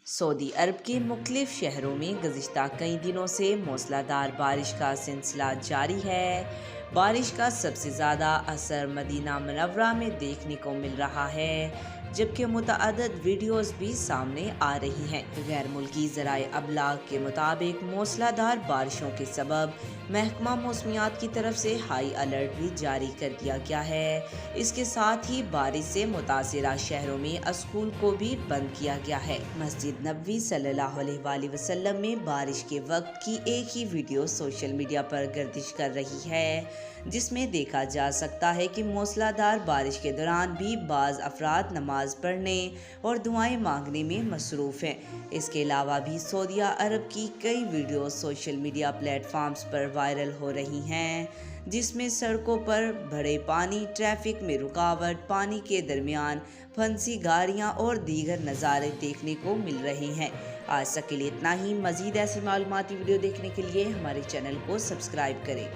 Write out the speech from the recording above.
سعودی عرب کے مختلف شہروں میں گزشتہ کئی دنوں سے موسلادھار بارش کا سلسلہ جاری ہے۔ بارش کا سب سے زیادہ اثر مدینہ منورہ میں دیکھنے کو مل رہا ہے، جبکہ متعدد ویڈیوز بھی سامنے آ رہی ہیں۔ غیر ملکی ذرائع ابلاغ کے مطابق موسلادھار بارشوں کے سبب محکمہ موسمیات کی طرف سے ہائی الرٹ بھی جاری کر دیا گیا ہے۔ اس کے ساتھ ہی بارش سے متاثرہ شہروں میں اسکول کو بھی بند کیا گیا ہے۔ مسجد نبوی صلی اللہ علیہ وآلہ وسلم میں بارش کے وقت کی ایک ہی ویڈیو سوشل میڈیا پر گردش کر رہی ہے، جس میں دیکھا جا سکتا ہے کہ موسلادھار بارش کے دوران بھی بعض افراد نماز پڑھنے اور دعائیں مانگنے میں مصروف ہیں۔ اس کے علاوہ بھی سعودی عرب کی کئی ویڈیوز سوشل میڈیا پلیٹ فارمز پر وائرل ہو رہی ہیں، جس میں سڑکوں پر بڑھے پانی، ٹریفک میں رکاوٹ، پانی کے درمیان پھنسی گاڑیاں اور دیگر نظارے دیکھنے کو مل رہے ہیں۔ آج تک کے لیے اتنا ہی۔ مزید ایسی معلوماتی ویڈیو دیکھنے کے لیے ہمارے چینل کو سبسکرائب کریں۔